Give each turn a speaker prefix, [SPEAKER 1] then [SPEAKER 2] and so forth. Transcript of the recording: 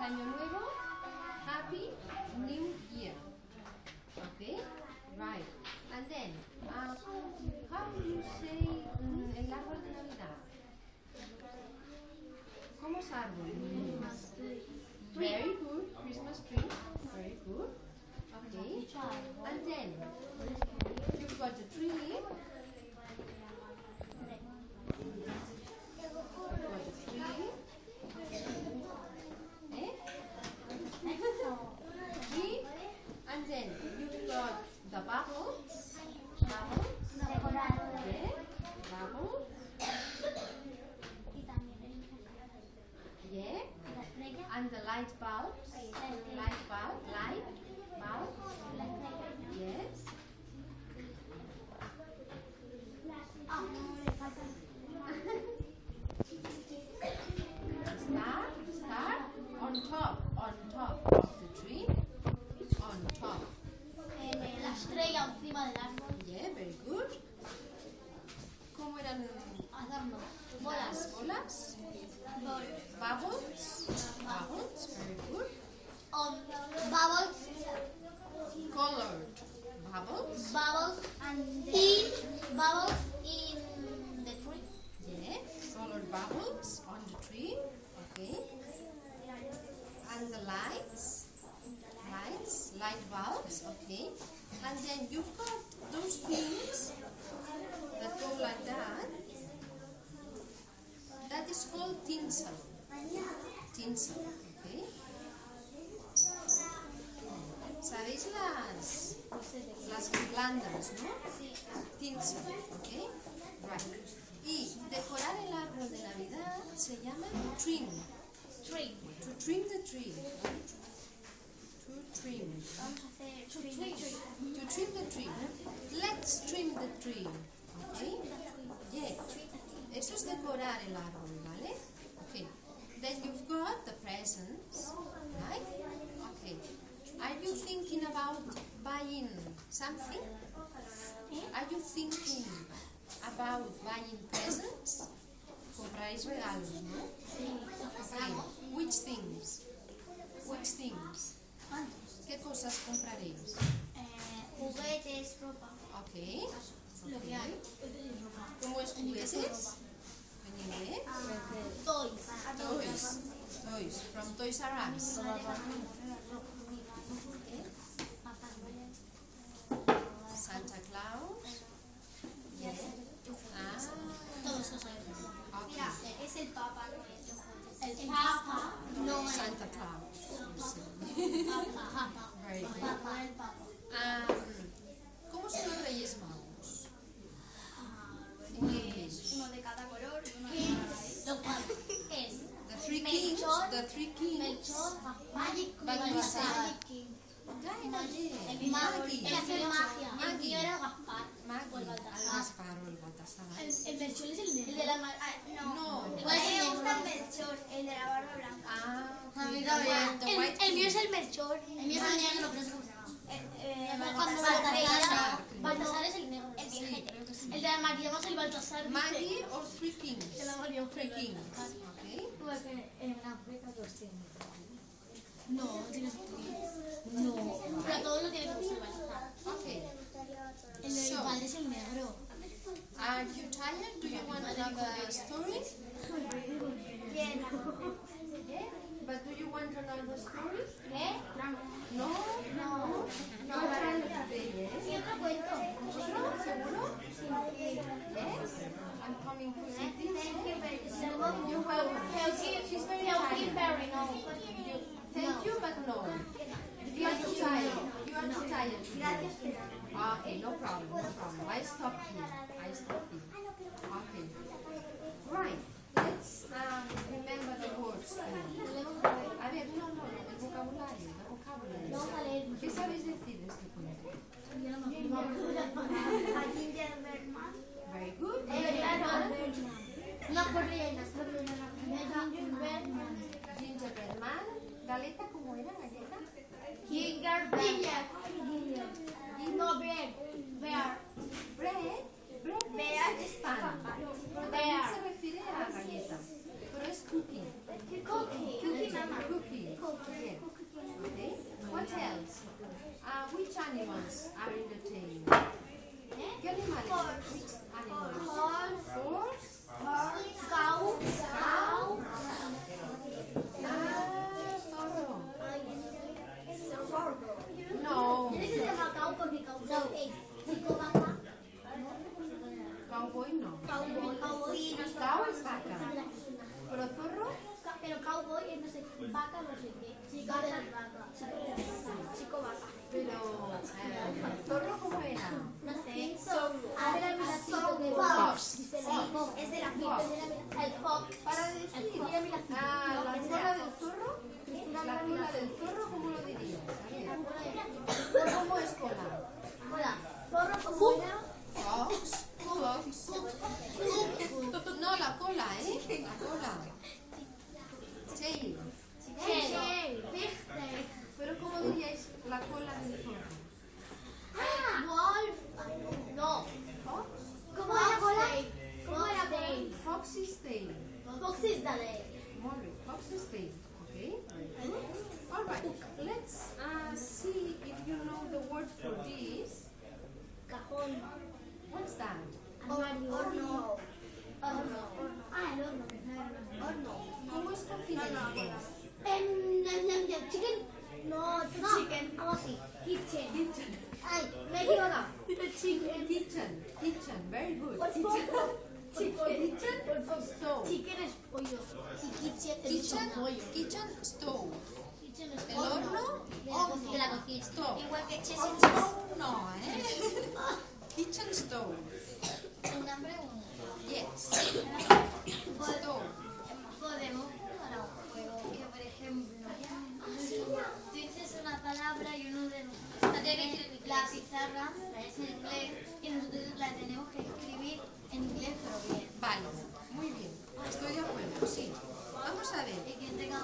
[SPEAKER 1] Año Nuevo. Happy New Year. Okay? Right. And then, how do you say el árbol de Navidad? ¿Cómo es árbol? Very good. Christmas tree. Very good. Okay. And then, you've got the tree. You've got the tree. Tree. And then, you've got the bubbles. Bubbles. Yeah. Bubbles. Yeah. And the light bulbs. Light bulb. Light bulb. Yes. Star on top of the tree. On top.
[SPEAKER 2] La estrella encima del árbol.
[SPEAKER 1] Yeah, very good. ¿Cómo eran
[SPEAKER 2] Adorno.
[SPEAKER 1] las bolas? Bubbles. Bubbles, very good.
[SPEAKER 2] Bubbles.
[SPEAKER 1] Colored bubbles.
[SPEAKER 2] Bubbles in the tree.
[SPEAKER 1] Yeah, colored bubbles on the tree. Okay. And the lights. Light bulbs. Okay. And then you've got those things that go like that. That is called tinsel. Tinsel. Okay. ¿Sabéis las guirlandas, no? Tinsel. Okay. Right. Y decorar el árbol de Navidad se llama trim.
[SPEAKER 2] Tree.
[SPEAKER 1] To trim the tree. Right? To trim.
[SPEAKER 2] Vamos a hacer tree.
[SPEAKER 1] To trim the tree. Let's trim the tree. Okay? Yeah. Eso es decorar el árbol, ¿vale? Okay. Then you've got the presents, right? Okay. Are you thinking about buying something? Are you thinking about buying presents? Compraréis regalos, ¿no? Okay. Which things? Which things? ¿Qué cosas compraréis?
[SPEAKER 2] Juguetes, ropa.
[SPEAKER 1] Okay.
[SPEAKER 2] Lo que hay.
[SPEAKER 1] ¿Cómo es juguetes? ¿En inglés?
[SPEAKER 2] Toys.
[SPEAKER 1] Toys. From Toys R Us. Santa Claus. Yeah.
[SPEAKER 2] Todo eso soy.
[SPEAKER 1] Okay.
[SPEAKER 2] Es el Papa Noel. El Papa Noel.
[SPEAKER 1] Santa Claus.
[SPEAKER 2] Papa.
[SPEAKER 1] Very good.
[SPEAKER 2] Papa, el Papa.
[SPEAKER 1] ¿Cómo son los Reyes Magos?
[SPEAKER 2] Uno de cada color. Los cuatro. Es
[SPEAKER 1] The three kings.
[SPEAKER 2] Melchor.
[SPEAKER 1] The three kings.
[SPEAKER 2] Melchor, Magic,
[SPEAKER 1] Baltasar.
[SPEAKER 2] King.
[SPEAKER 1] Maggie.
[SPEAKER 2] Maggie. Él hace magia. El
[SPEAKER 1] Maggie.
[SPEAKER 2] mío era Gaspar.
[SPEAKER 1] Maggie.
[SPEAKER 2] O el
[SPEAKER 1] El
[SPEAKER 2] Baltasar.
[SPEAKER 1] Gaspar o el Baltasar.
[SPEAKER 2] El Melchor es el negro. El de la
[SPEAKER 1] No.
[SPEAKER 2] A mí me gusta el Melchor, el de la barba blanca.
[SPEAKER 1] Ah,
[SPEAKER 2] mí
[SPEAKER 1] okay.
[SPEAKER 2] también.
[SPEAKER 1] The white
[SPEAKER 2] El mío es
[SPEAKER 1] king.
[SPEAKER 2] el Melchor. El mío es el negro, pero es como se llama. Cuando
[SPEAKER 1] Baltasar.
[SPEAKER 2] Baltasar es el negro. El
[SPEAKER 1] Sí,
[SPEAKER 2] viejete.
[SPEAKER 1] creo que sí.
[SPEAKER 2] El de la María es el Baltasar.
[SPEAKER 1] Maggie or three kings?
[SPEAKER 2] Se la María
[SPEAKER 1] Three kings. Okay.
[SPEAKER 3] En África los tienen.
[SPEAKER 2] No, tiene sentido. No. Pero todos lo tienen como el Baltasar.
[SPEAKER 1] Okay.
[SPEAKER 2] El del
[SPEAKER 1] So,
[SPEAKER 2] padre es el negro.
[SPEAKER 1] Are you tired? Do you want another story?
[SPEAKER 2] ¿Quién?
[SPEAKER 1] Yeah. But do you want another story?
[SPEAKER 2] ¿Qué?
[SPEAKER 1] No.
[SPEAKER 2] No.
[SPEAKER 1] No para today, yes?
[SPEAKER 2] Sí, otro cuento.
[SPEAKER 1] ¿Seguro? ¿Seguro? Yes. I'm coming for you. You're welcome. She's very tired. Thank you, but no. You are too tired. You are too tired. Okay, no problem, no problem. I stop you. Okay. Right. Let's remember the words. A ver, no, el vocabulario, ¿Qué sabéis decir de este cuento? Very good. Gingerbread man. ¿Galeta cómo era? ¿Galleta?
[SPEAKER 2] No, bread. Bear.
[SPEAKER 1] Bread es pan. Pero también se refiere a galleta. Pero es cookie. Cookie. animals are in the train? ¿Qué animales? Which animals? Horse?
[SPEAKER 2] Cow.
[SPEAKER 1] Zorro. No.
[SPEAKER 2] Tiene que se llama cow porque cow es chico vaca.
[SPEAKER 1] Cowboy no.
[SPEAKER 2] Cowboy.
[SPEAKER 1] Cow es vaca. ¿Pero zorro?
[SPEAKER 2] Pero cowboy es no sé, vaca no sé qué. Chico vaca.
[SPEAKER 1] Pero, ¿zorro cómo era?
[SPEAKER 2] No sé. A ver, mira,
[SPEAKER 1] Fox.
[SPEAKER 2] Es de la el fox.
[SPEAKER 1] Para decir. La cola del zorro. La cola del zorro, ¿cómo lo dirías? A ver. ¿Cómo es cola?
[SPEAKER 2] Hola. Zorro como era.
[SPEAKER 1] Fox. No, la cola, ¿eh? La cola. Tail. Pero ¿cómo diríais la cola del zorro?
[SPEAKER 2] Wolf. No.
[SPEAKER 1] Fox.
[SPEAKER 2] ¿Cómo era cola? ¿Cómo era tail?
[SPEAKER 1] Fox's tail.
[SPEAKER 2] Fox is the tail.
[SPEAKER 1] Molt bé. Fox's tail. Okay. All right. Let's see if you know the word for this.
[SPEAKER 2] Cajón.
[SPEAKER 1] What's that?
[SPEAKER 2] Horno. Ah, el horno.
[SPEAKER 1] ¿Cómo es cocina en inglés?
[SPEAKER 2] Chicken. No, chicken. Algo así. Kitchen.
[SPEAKER 1] Kitchen.
[SPEAKER 2] Ay, me he equivocado.
[SPEAKER 1] Kitchen. Very good.
[SPEAKER 2] Chicken.
[SPEAKER 1] Stove.
[SPEAKER 2] Chicken es pollo. Y
[SPEAKER 1] Kitchen stove.
[SPEAKER 2] Kitchen es
[SPEAKER 1] El horno.
[SPEAKER 2] de la cocina.
[SPEAKER 1] Stove.
[SPEAKER 2] Igual que cheese.
[SPEAKER 1] Stove no, ¿eh? Kitchen stove.
[SPEAKER 2] Una pregunta.
[SPEAKER 1] Yes. Stove.
[SPEAKER 2] Podemos jugar a un juego que, por ejemplo, tú dices una palabra y uno de nosotros tiene la pizarra es en inglés y nosotros la tenemos que escribir en inglés pero bien.
[SPEAKER 1] Vale. Muy bien. Estoy de acuerdo, sí. Vamos a ver.
[SPEAKER 2] Y quien tenga